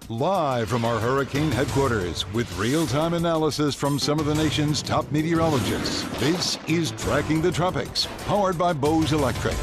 Live from our hurricane headquarters with real-time analysis from some of the nation's top meteorologists, this is Tracking the Tropics, powered by Bose Electric.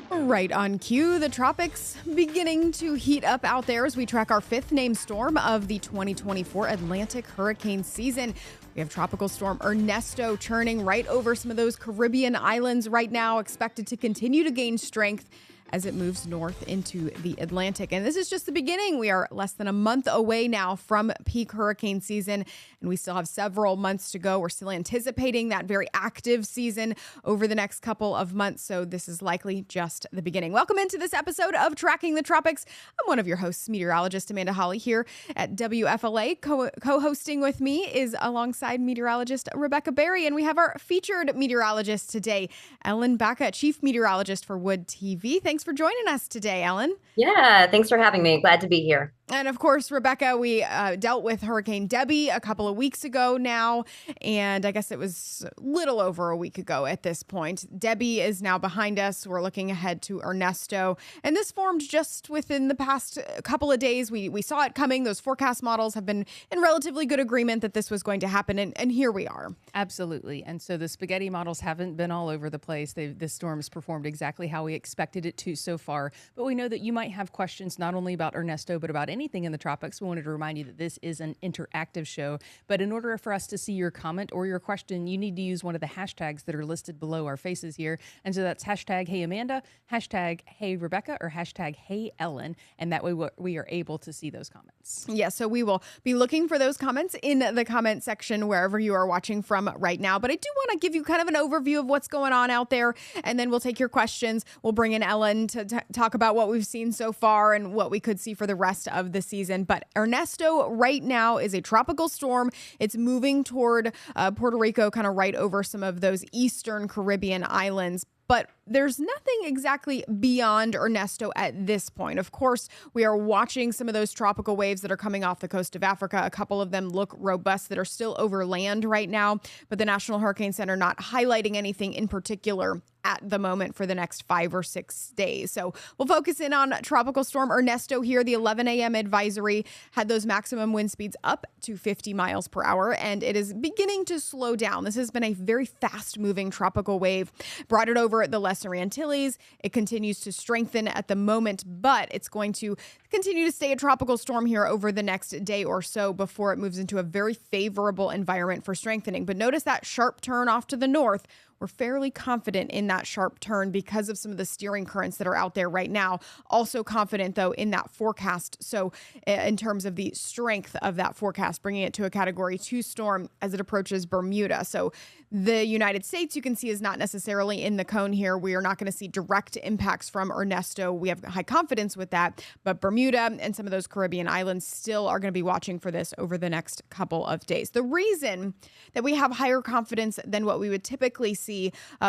Right on cue, the tropics beginning to heat up out there as we track our fifth named storm of the 2024 Atlantic hurricane season. We have Tropical Storm Ernesto churning right over some of those Caribbean islands right now, expected to continue to gain strength as it moves north into the Atlantic. And this is just the beginning. We are less than a month away now from peak hurricane season, and we still have several months to go. We're still anticipating that very active season over the next couple of months, so this is likely just the beginning. Welcome into this episode of Tracking the Tropics. I'm one of your hosts, meteorologist Amanda Holly, here at WFLA. Co-hosting with me is alongside meteorologist Rebecca Berry, and we have our featured meteorologist today, Ellen Bacca, Chief Meteorologist for Wood TV. Thanks for joining us today, Ellen. Yeah, thanks for having me. Glad to be here. And of course, Rebecca, we dealt with Hurricane Debbie a couple of weeks ago now, and I guess it was a little over a week ago at this point. Debbie is now behind us. We're looking ahead to Ernesto, and this formed just within the past couple of days. We saw it coming. Those forecast models have been in relatively good agreement that this was going to happen, and here we are. Absolutely. And so the spaghetti models haven't been all over the place. This storm's performed exactly how we expected it to so far, but we know that you might have questions not only about Ernesto, but about anything in the tropics. We wanted to remind you that this is an interactive show, but in order for us to see your comment or your question, you need to use one of the hashtags that are listed below our faces here. And so that's hashtag Hey Amanda, hashtag Hey Rebecca, or hashtag Hey Ellen. And that way we are able to see those comments. Yeah, so we will be looking for those comments in the comment section wherever you are watching from right now. But I do want to give you kind of an overview of what's going on out there, and then we'll take your questions. We'll bring in Ellen to talk about what we've seen so far and what we could see for the rest of the season. But Ernesto right now is a tropical storm. It's moving toward Puerto Rico, kind of right over some of those eastern Caribbean islands. But there's nothing exactly beyond Ernesto at this point. Of course, we are watching some of those tropical waves that are coming off the coast of Africa. A couple of them look robust that are still over land right now, but the National Hurricane Center not highlighting anything in particular at the moment for the next 5 or 6 days. So we'll focus in on Tropical Storm Ernesto here. The 11 a.m. advisory had those maximum wind speeds up to 50 miles per hour, and it is beginning to slow down. This has been a very fast-moving tropical wave. Brought it over at the Lesser Antilles. It continues to strengthen at the moment, but it's going to continue to stay a tropical storm here over the next day or so before it moves into a very favorable environment for strengthening. But notice that sharp turn off to the north. We're fairly confident in that sharp turn because of some of the steering currents that are out there right now. Also confident, though, in that forecast. So in terms of the strength of that forecast, bringing it to a Category 2 storm as it approaches Bermuda. So the United States, you can see, is not necessarily in the cone here. We are not going to see direct impacts from Ernesto. We have high confidence with that. But Bermuda and some of those Caribbean islands still are going to be watching for this over the next couple of days. The reason that we have higher confidence than what we would typically see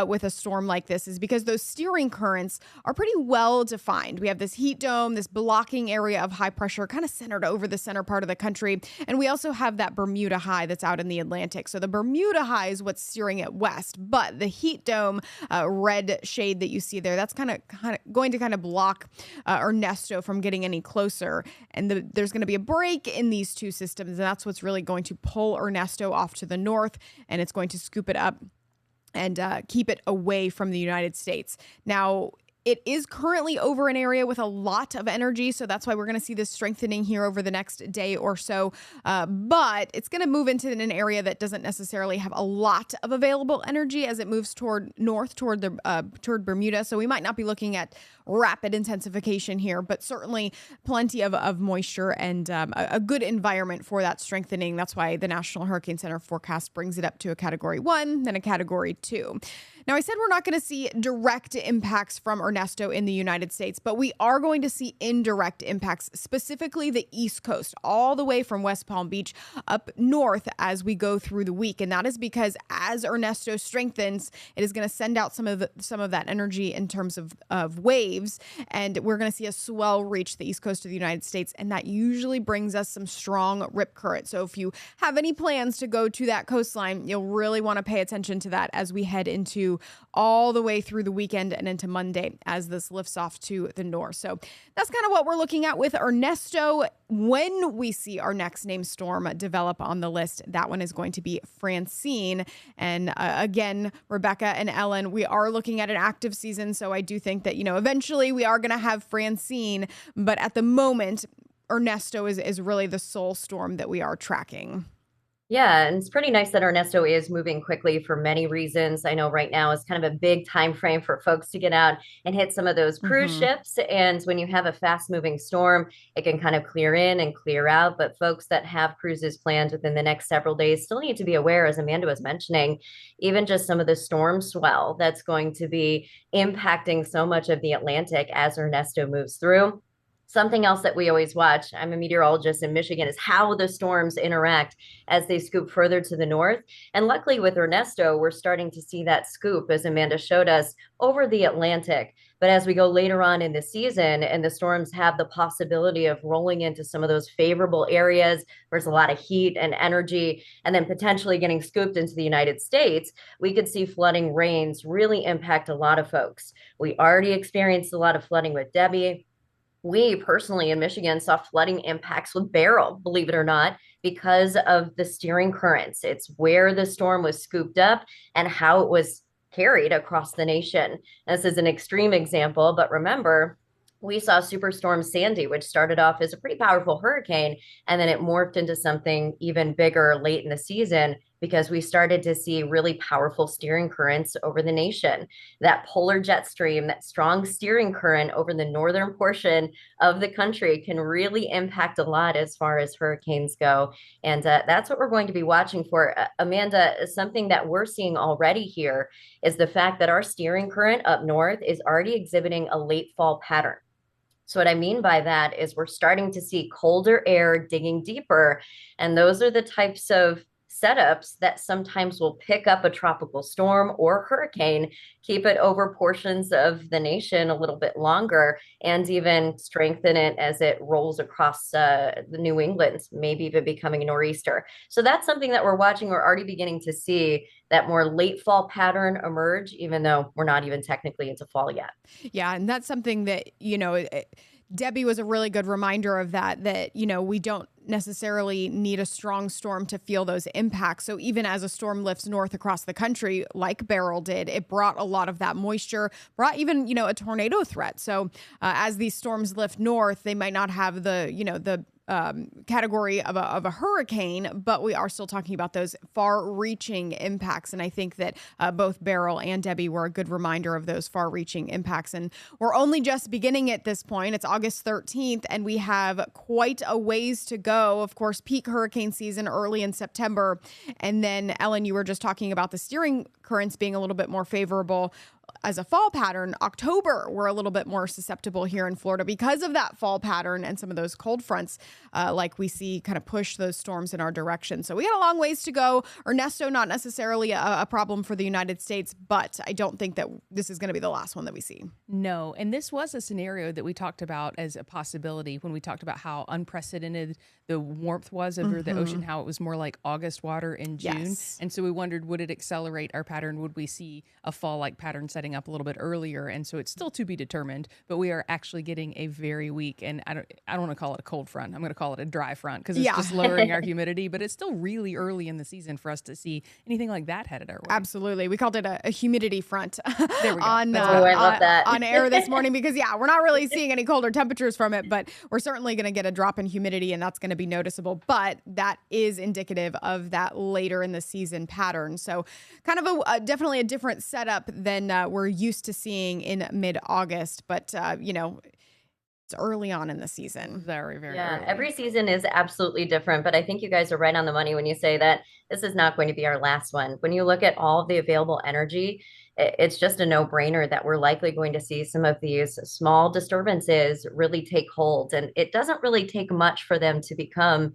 with a storm like this is because those steering currents are pretty well defined. We have this heat dome, this blocking area of high pressure kind of centered over the center part of the country. And we also have that Bermuda high that's out in the Atlantic. So the Bermuda high is what's steering it west, but the heat dome red shade that you see there, that's kind of going to block Ernesto from getting any closer. And there's going to be a break in these two systems, and that's what's really going to pull Ernesto off to the north, and it's going to scoop it up and keep it away from the United States. Now, it is currently over an area with a lot of energy, so that's why we're going to see this strengthening here over the next day or so. But it's going to move into an area that doesn't necessarily have a lot of available energy as it moves toward Bermuda. So we might not be looking at rapid intensification here, but certainly plenty of moisture and a good environment for that strengthening. That's why the National Hurricane Center forecast brings it up to a Category 1, then a Category 2. Now, I said we're not going to see direct impacts from Ernesto in the United States, but we are going to see indirect impacts, specifically the East Coast, all the way from West Palm Beach up north as we go through the week. And that is because as Ernesto strengthens, it is going to send out some of that energy in terms of waves, and we're going to see a swell reach the East Coast of the United States, and that usually brings us some strong rip current. So if you have any plans to go to that coastline, you'll really want to pay attention to that as we head into all the way through the weekend and into Monday. as this lifts off to the north. So that's kind of what we're looking at with Ernesto. When we see our next named storm develop on the list, that one is going to be Francine. And again, Rebecca and Ellen, we are looking at an active season. So I do think that, eventually we are going to have Francine. But at the moment, Ernesto is really the sole storm that we are tracking. Yeah, and it's pretty nice that Ernesto is moving quickly for many reasons. I know right now is kind of a big time frame for folks to get out and hit some of those cruise ships. And when you have a fast moving storm, it can kind of clear in and clear out. But folks that have cruises planned within the next several days still need to be aware, as Amanda was mentioning, even just some of the storm swell that's going to be impacting so much of the Atlantic as Ernesto moves through. Something else that we always watch, I'm a meteorologist in Michigan, is how the storms interact as they scoop further to the north. And luckily with Ernesto, we're starting to see that scoop, as Amanda showed us, over the Atlantic. But as we go later on in the season and the storms have the possibility of rolling into some of those favorable areas where there's a lot of heat and energy, and then potentially getting scooped into the United States, we could see flooding rains really impact a lot of folks. We already experienced a lot of flooding with Debbie. We personally in Michigan saw flooding impacts with Beryl, believe it or not, because of the steering currents. It's where the storm was scooped up and how it was carried across the nation. This is an extreme example, but remember, we saw Superstorm Sandy, which started off as a pretty powerful hurricane, and then it morphed into something even bigger late in the season because we started to see really powerful steering currents over the nation. That polar jet stream, that strong steering current over the northern portion of the country can really impact a lot as far as hurricanes go. And that's what we're going to be watching for. Amanda, something that we're seeing already here is the fact that our steering current up north is already exhibiting a late fall pattern. So what I mean by that is we're starting to see colder air digging deeper. And those are the types of setups that sometimes will pick up a tropical storm or hurricane, keep it over portions of the nation a little bit longer, and even strengthen it as it rolls across the New England, maybe even becoming a nor'easter. So that's something that we're watching. We're already beginning to see that more late fall pattern emerge, even though we're not even technically into fall yet. Yeah, and that's something that, Debbie was a really good reminder of that, we don't necessarily need a strong storm to feel those impacts. So even as a storm lifts north across the country, like Beryl did, it brought a lot of that moisture, brought even, a tornado threat. So as these storms lift north, they might not have the category of a hurricane, but we are still talking about those far-reaching impacts. And I think that both Beryl and Debbie were a good reminder of those far-reaching impacts. And we're only just beginning at this point. It's August 13th, and we have quite a ways to go. Of course, peak hurricane season early in September. And then, Ellen, you were just talking about the steering currents being a little bit more favorable. As a fall pattern, October, we're a little bit more susceptible here in Florida because of that fall pattern and some of those cold fronts like we see kind of push those storms in our direction. So we got a long ways to go. Ernesto, not necessarily a problem for the United States, but I don't think that this is going to be the last one that we see. No, and this was a scenario that we talked about as a possibility when we talked about how unprecedented the warmth was over the ocean, how it was more like August water in June. Yes. And so we wondered, would it accelerate our pattern? Would we see a fall-like pattern setting up a little bit earlier? And so it's still to be determined, but we are actually getting a very weak, and I don't want to call it a cold front. I'm going to call it a dry front because it's just lowering our humidity, but it's still really early in the season for us to see anything like that headed our way. Absolutely. We called it a humidity front There we go. I love that. on air this morning because, we're not really seeing any colder temperatures from it, but we're certainly going to get a drop in humidity, and that's going to be noticeable. But that is indicative of that later in the season pattern. So kind of definitely a different setup than we're used to seeing in mid-August, but it's early on in the season. Very, very Yeah, early. every season is absolutely different, but I think you guys are right on the money when you say that this is not going to be our last one. When you look at all of the available energy, it's just a no-brainer that we're likely going to see some of these small disturbances really take hold. And it doesn't really take much for them to become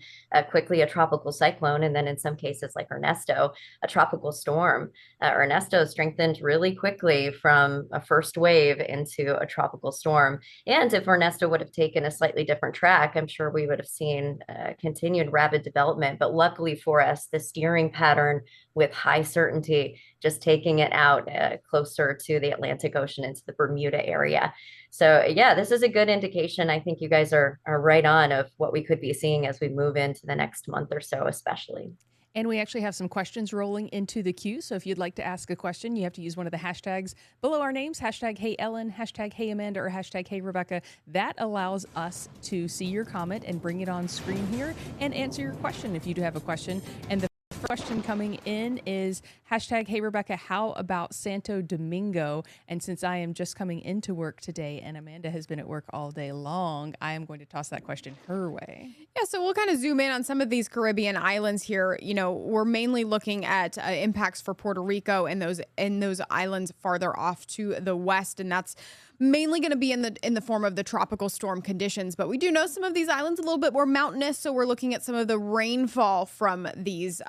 quickly a tropical cyclone. And then in some cases like Ernesto, a tropical storm. Ernesto strengthened really quickly from a first wave into a tropical storm. And if Ernesto would have taken a slightly different track, I'm sure we would have seen continued rapid development. But luckily for us, the steering pattern with high certainty just taking it out closer to the Atlantic Ocean into the Bermuda area. So yeah, this is a good indication. I think you guys are right on of what we could be seeing as we move into the next month or so, especially. And we actually have some questions rolling into the queue. So if you'd like to ask a question, you have to use one of the hashtags below our names, hashtag Hey Ellen, hashtag Hey Amanda, or hashtag Hey Rebecca. That allows us to see your comment and bring it on screen here and answer your question if you do have a question. And the question coming in is hashtag Hey Rebecca, how about Santo Domingo? And since I am just coming into work today and Amanda has been at work all day long, I am going to toss that question her way. Yeah, so we'll kind of zoom in on some of these Caribbean islands here. We're mainly looking at impacts for Puerto Rico and those islands farther off to the west, and that's mainly going to be in the form of the tropical storm conditions. But we do know some of these islands a little bit more mountainous, so we're looking at some of the rainfall from these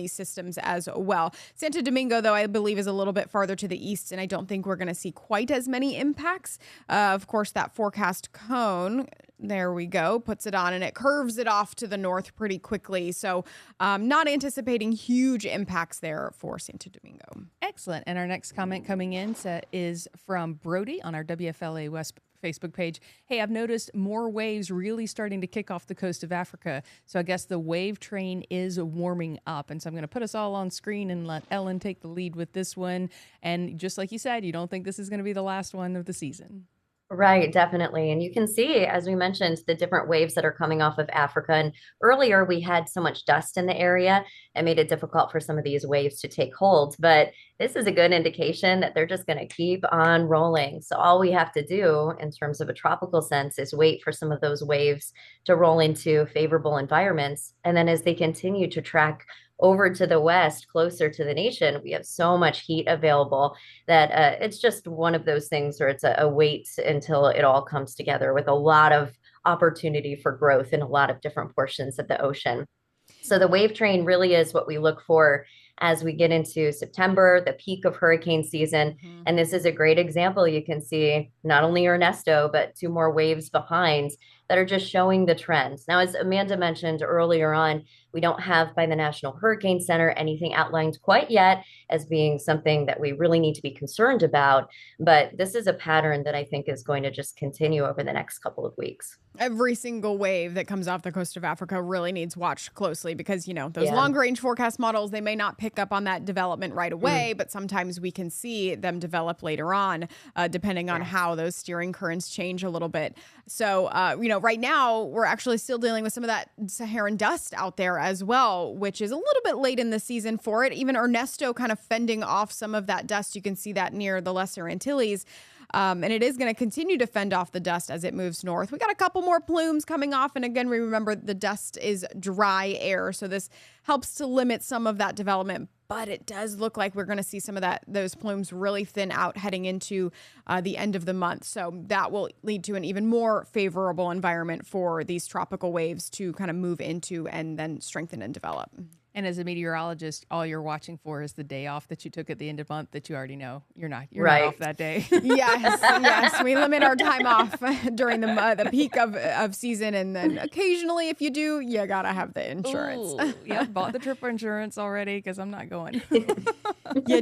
systems as well. Santo Domingo, though, I believe is a little bit farther to the east, and I don't think we're going to see quite as many impacts. Of course, that forecast cone, there we go, puts it on and it curves it off to the north pretty quickly. So not anticipating huge impacts there for Santo Domingo. Excellent. And our next comment coming in is from Brody on our WFLA West Facebook page. Hey, I've noticed more waves really starting to kick off the coast of Africa. So I guess the wave train is warming up. And so I'm going to put us all on screen and let Ellen take the lead with this one. And just like you said, you don't think this is going to be the last one of the season. Right, definitely. And you can see, as we mentioned, the different waves that are coming off of Africa. And earlier we had so much dust in the area, it made it difficult for some of these waves to take hold. But this is a good indication that they're just going to keep on rolling. So all we have to do in terms of a tropical sense is wait for some of those waves to roll into favorable environments. And then as they continue to track over to the west, closer to the nation, we have so much heat available that it's just one of those things where it's a wait until it all comes together with a lot of opportunity for growth in a lot of different portions of the ocean. So the wave train really is what we look for as we get into September, the peak of hurricane season. Mm-hmm. And this is a great example. You can see not only Ernesto, but two more waves behind that are just showing the trends. Now, as Amanda mentioned earlier on, we don't have by the National Hurricane Center anything outlined quite yet as being something that we really need to be concerned about. But this is a pattern that I think is going to just continue over the next couple of weeks. Every single wave that comes off the coast of Africa really needs watched closely because, those long range forecast models, they may not pick up on that development right away, but sometimes we can see them develop later on, depending on how those steering currents change a little bit. So, right now we're actually still dealing with some of that Saharan dust out there as well, which is a little bit late in the season for it. Even Ernesto kind of fending off some of that dust. You can see that near the Lesser Antilles. And it is going to continue to fend off the dust as it moves north. We got a couple more plumes coming off. And again, we remember the dust is dry air. So this helps to limit some of that development. But it does look like we're going to see some of those plumes really thin out heading into the end of the month. So that will lead to an even more favorable environment for these tropical waves to kind of move into and then strengthen and develop. And as a meteorologist, all you're watching for is the day off that you took at the end of the month that you already know you're not off that day. Yes. We limit our time off during the peak of season. And then occasionally, if you do, you got to have the insurance. Bought the trip insurance already because I'm not going. You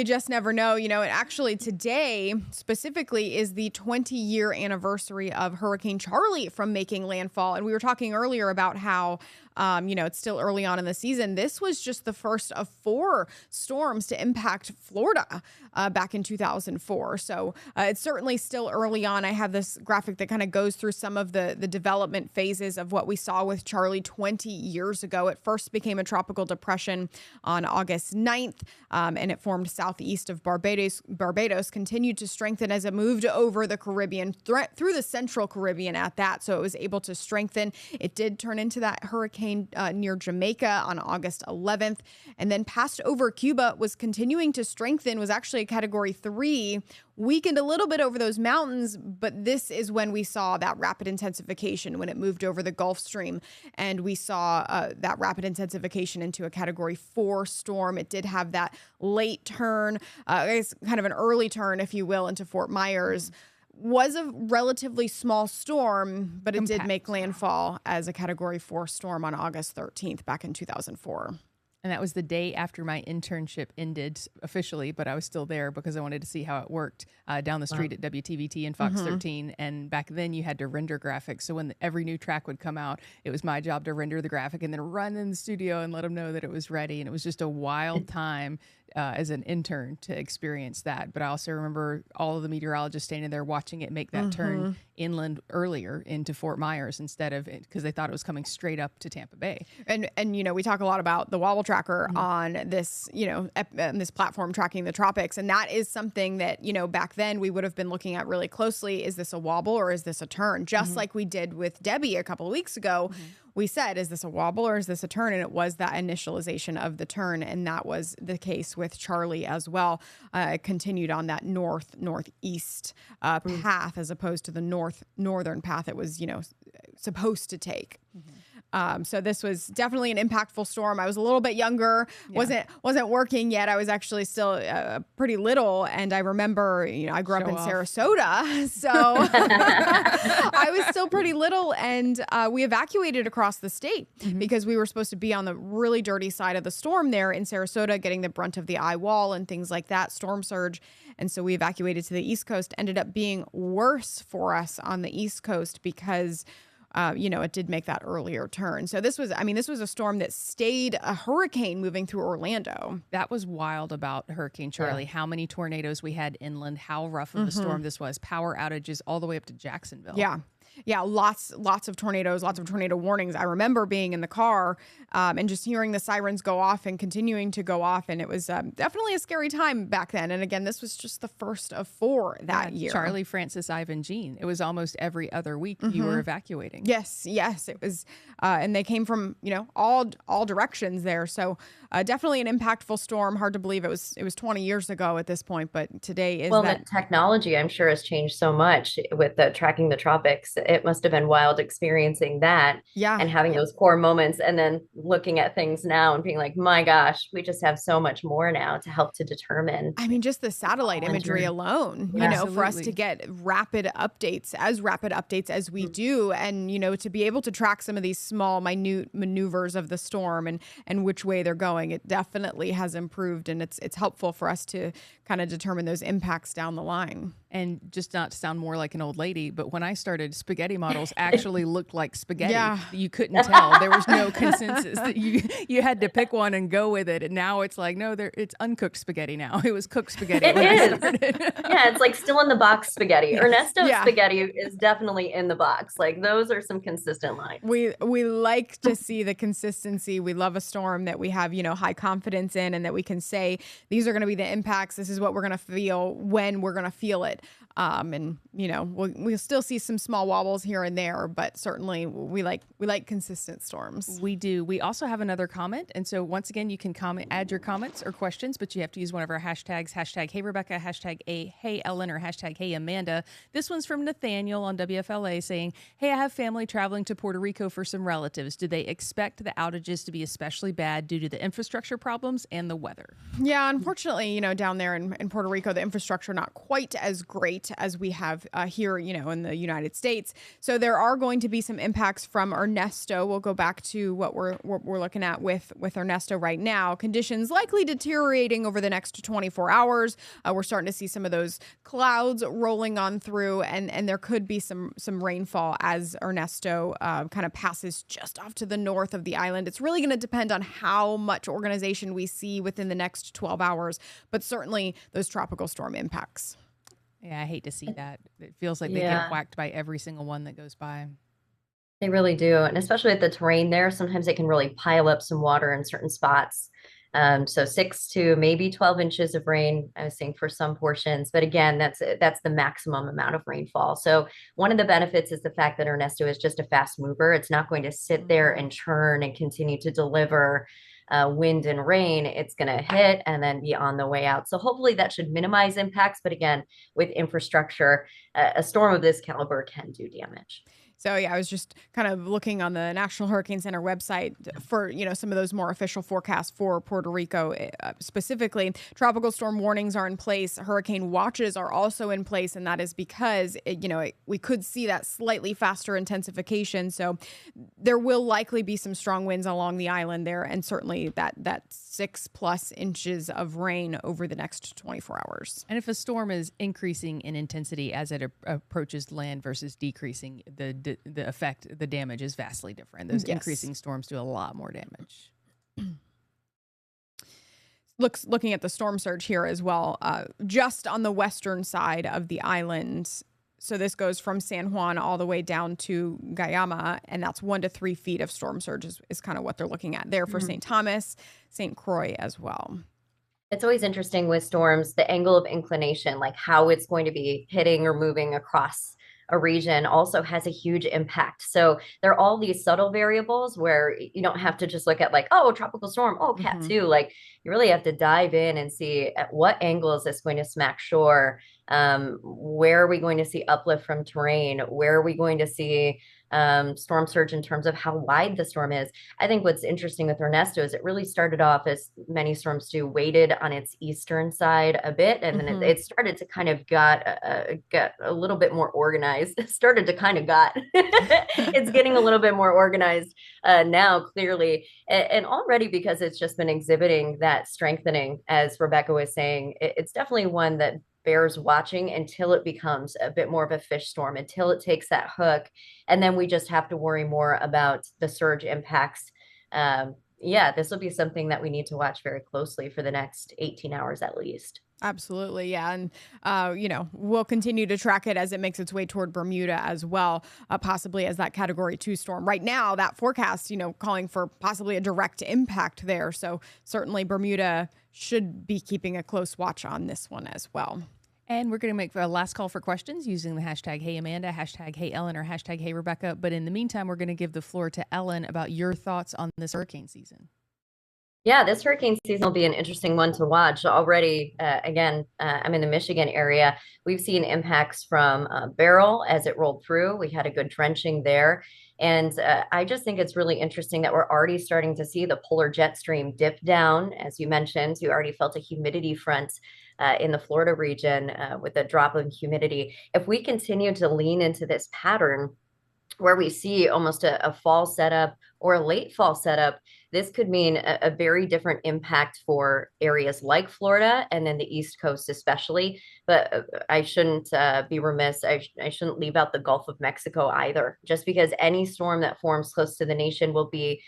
just never know. And actually today specifically is the 20-year anniversary of Hurricane Charley from making landfall. And we were talking earlier about how it's still early on in the season. This was just the first of 4 storms to impact Florida back in 2004. So it's certainly still early on. I have this graphic that kind of goes through some of the development phases of what we saw with Charley 20 years ago. It first became a tropical depression on August 9th, and it formed southeast of Barbados. Barbados continued to strengthen as it moved over the Caribbean, through the central Caribbean at that. So it was able to strengthen. It did turn into that hurricane near Jamaica on August 11th, and then passed over Cuba, was continuing to strengthen, was actually a Category 3, weakened a little bit over those mountains, but this is when we saw that rapid intensification when it moved over the Gulf Stream, and we saw that rapid intensification into a Category 4 storm. It did have that late turn, it's kind of an early turn, if you will, into Fort Myers. Was a relatively small storm, but it did make landfall as a Category 4 storm on August 13th back in 2004. And that was the day after my internship ended officially, but I was still there because I wanted to see how it worked down the street at WTVT and Fox 13. And back then you had to render graphics. So when every new track would come out, it was my job to render the graphic and then run in the studio and let them know that it was ready. And it was just a wild time as an intern to experience that. But I also remember all of the meteorologists standing there watching it make that turn inland earlier into Fort Myers instead of, because they thought it was coming straight up to Tampa Bay. And you know, we talk a lot about the wobble tracker on this, you know, this platform, Tracking the Tropics. And that is something that, you know, back then we would have been looking at really closely. Is this a wobble or is this a turn? Just like we did with Debbie a couple of weeks ago. We said, is this a wobble or is this a turn? And it was that initialization of the turn. And that was the case with Charley as well. It continued on that northeast path as opposed to the northern path it was, you know, supposed to take. So this was definitely an impactful storm. I was a little bit younger, wasn't working yet. I was actually still pretty little, and I remember, you know, I grew up in Sarasota, so I was still pretty little, and we evacuated across the state because we were supposed to be on the really dirty side of the storm there in Sarasota, getting the brunt of the eye wall and things like that, storm surge. And so we evacuated to the East Coast. Ended up being worse for us on the East Coast because you know, it did make that earlier turn. So this was a storm that stayed a hurricane moving through Orlando. That was wild about Hurricane Charley. How many tornadoes we had inland, how rough of a storm this was, power outages all the way up to Jacksonville. Yeah, lots of tornadoes, lots of tornado warnings. I remember being in the car and just hearing the sirens go off and continuing to go off. And it was definitely a scary time back then. And again, this was just the first of 4 that year. Charlie, Francis, Ivan, Jean. It was almost every other week you were evacuating. Yes, it was. And they came from, you know, all directions there. So definitely an impactful storm. Hard to believe it was 20 years ago at this point, but today is the technology, I'm sure, has changed so much with the Tracking the Tropics. It must have been wild experiencing that and having those core moments and then looking at things now and being like, my gosh, we just have so much more now to help to determine. I mean, just the satellite imagery alone, you know, for us to get rapid updates as we do. And, you know, to be able to track some of these small, minute maneuvers of the storm and which way they're going, it definitely has improved. And it's helpful for us to kind of determine those impacts down the line. And just not to sound more like an old lady, but when I started, spaghetti models actually looked like spaghetti. You couldn't tell. There was no consensus that you had to pick one and go with it. And now it's like, no, it's uncooked spaghetti now. It was cooked spaghetti. It's like still in the box spaghetti. Ernesto spaghetti is definitely in the box. Like those are some consistent lines. We like to see the consistency. We love a storm that we have, you know, high confidence in and that we can say, these are going to be the impacts. This is what we're going to feel when we're going to feel it. And, you know, we'll still see some small wobbles here and there, but certainly we like consistent storms. We do. We also have another comment. And so once again, you can add your comments or questions, but you have to use one of our hashtags, hashtag Hey Rebecca, hashtag Hey Ellen, or hashtag Hey Amanda. This one's from Nathaniel on WFLA saying, hey, I have family traveling to Puerto Rico for some relatives. Do they expect the outages to be especially bad due to the infrastructure problems and the weather? Yeah, unfortunately, you know, down there in Puerto Rico, the infrastructure not quite as great as we have here, you know, in the United States. So there are going to be some impacts from Ernesto. We'll go back to what we're looking at with Ernesto right now. Conditions likely deteriorating over the next 24 hours. We're starting to see some of those clouds rolling on through, and there could be some rainfall as Ernesto kind of passes just off to the north of the island. It's really going to depend on how much organization we see within the next 12 hours, but certainly those tropical storm impacts. Yeah, I hate to see that. It feels like they get whacked by every single one that goes by. They really do. And especially with the terrain there, sometimes they can really pile up some water in certain spots. So 6 to maybe 12 inches of rain, I was saying, for some portions. But again, that's the maximum amount of rainfall. So one of the benefits is the fact that Ernesto is just a fast mover. It's not going to sit there and churn and continue to deliver wind and rain. It's going to hit and then be on the way out. So hopefully that should minimize impacts. But again, with infrastructure, a storm of this caliber can do damage. So yeah, I was just kind of looking on the National Hurricane Center website for, some of those more official forecasts for Puerto Rico specifically. Tropical storm warnings are in place. Hurricane watches are also in place, and that is because we could see that slightly faster intensification. So there will likely be some strong winds along the island there, and certainly that 6+ inches of rain over the next 24 hours. And if a storm is increasing in intensity as it approaches land versus decreasing, the damage is vastly different. Those increasing storms do a lot more damage. Looking at the storm surge here as well, just on the western side of the island. So this goes from San Juan all the way down to Guayama, and that's 1 to 3 feet of storm surge is kind of what they're looking at there for St. Thomas, St. Croix as well. It's always interesting with storms, the angle of inclination, like how it's going to be hitting or moving across a region also has a huge impact. So there are all these subtle variables where you don't have to just look at like, oh, tropical storm, oh, Cat 2. Like you really have to dive in and see at what angle is this going to smack shore? Where are we going to see uplift from terrain? Where are we going to see storm surge in terms of how wide the storm is? I think what's interesting with Ernesto is it really started off, as many storms do, weighted on its eastern side a bit, and then it started to kind of got a little bit more organized. It started to kind of got it's getting a little bit more organized now, clearly, and already because it's just been exhibiting that strengthening, as Rebecca was saying. It's definitely one that bears watching until it becomes a bit more of a fish storm, until it takes that hook. And then we just have to worry more about the surge impacts. This will be something that we need to watch very closely for the next 18 hours at least. Absolutely. Yeah. And, we'll continue to track it as it makes its way toward Bermuda as well, possibly as that Category 2 storm. Right now, that forecast, calling for possibly a direct impact there. So certainly Bermuda should be keeping a close watch on this one as well. And we're going to make a last call for questions using the hashtag Hey Amanda, hashtag Hey Ellen, or hashtag Hey Rebecca. But in the meantime, we're going to give the floor to Ellen about your thoughts on this hurricane season. Yeah, this hurricane season will be an interesting one to watch. Already, I'm in the Michigan area. We've seen impacts from Beryl as it rolled through. We had a good drenching there. And I just think it's really interesting that we're already starting to see the polar jet stream dip down. As you mentioned, you already felt a humidity front in the Florida region with a drop of humidity. If we continue to lean into this pattern where we see almost a fall setup or a late fall setup, this could mean a very different impact for areas like Florida and then the East Coast especially. But I shouldn't be remiss. I shouldn't leave out the Gulf of Mexico either, just because any storm that forms close to the nation will be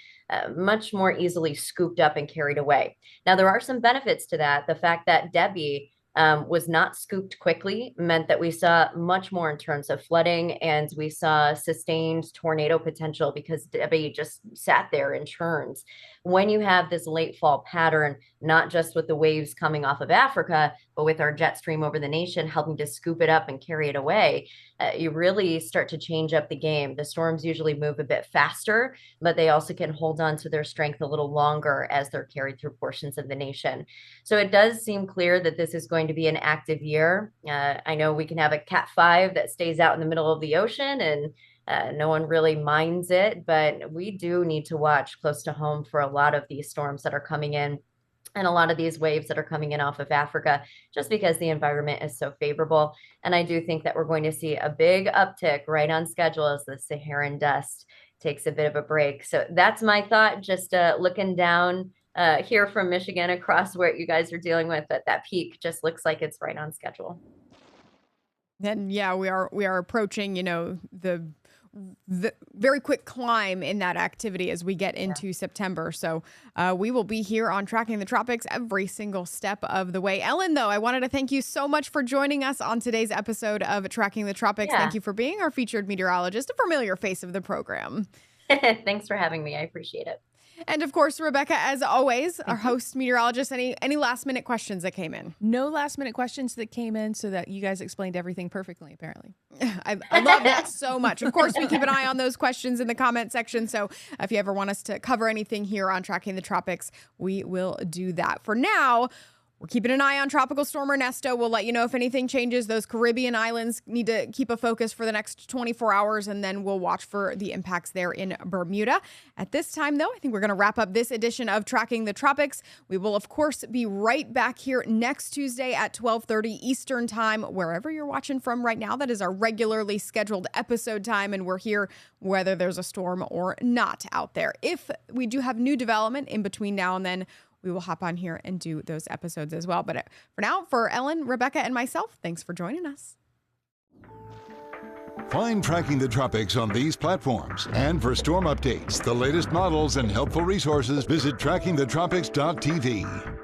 much more easily scooped up and carried away. Now, there are some benefits to that. The fact that Debbie was not scooped quickly meant that we saw much more in terms of flooding, and we saw sustained tornado potential because Debbie just sat there in churns. When you have this late fall pattern, not just with the waves coming off of Africa, but with our jet stream over the nation helping to scoop it up and carry it away, you really start to change up the game. The storms usually move a bit faster, but they also can hold on to their strength a little longer as they're carried through portions of the nation. So it does seem clear that this is going to be an active year. I know we can have a Cat 5 that stays out in the middle of the ocean and no one really minds it, but we do need to watch close to home for a lot of these storms that are coming in and a lot of these waves that are coming in off of Africa, just because the environment is so favorable. And I do think that we're going to see a big uptick right on schedule as the Saharan dust takes a bit of a break. So that's my thought, just looking down here from Michigan across what you guys are dealing with. That peak just looks like it's right on schedule. And yeah, we are approaching, the very quick climb in that activity as we get into September. So we will be here on Tracking the Tropics every single step of the way. Ellen, though, I wanted to thank you so much for joining us on today's episode of Tracking the Tropics. Yeah. Thank you for being our featured meteorologist, a familiar face of the program. Thanks for having me. I appreciate it. And of course, Rebecca, as always, our host meteorologist, any last minute questions that came in? No last minute questions that came in, so that you guys explained everything perfectly, apparently. I love that so much. Of course, we keep an eye on those questions in the comment section. So if you ever want us to cover anything here on Tracking the Tropics, we will do that. For now, We're keeping an eye on Tropical Storm Ernesto. We'll let you know if anything changes. Those Caribbean islands need to keep a focus for the next 24 hours, and then we'll watch for the impacts there in Bermuda. At this time, though, I think we're going to wrap up this edition of Tracking the Tropics. We will, of course, be right back here next Tuesday at 12:30 Eastern Time, wherever you're watching from right now. That is our regularly scheduled episode time, and we're here whether there's a storm or not out there. If we do have new development in between now and then, we will hop on here and do those episodes as well. But for now, for Ellen, Rebecca, and myself, thanks for joining us. Find Tracking the Tropics on these platforms. And for storm updates, the latest models, and helpful resources, visit trackingthetropics.tv.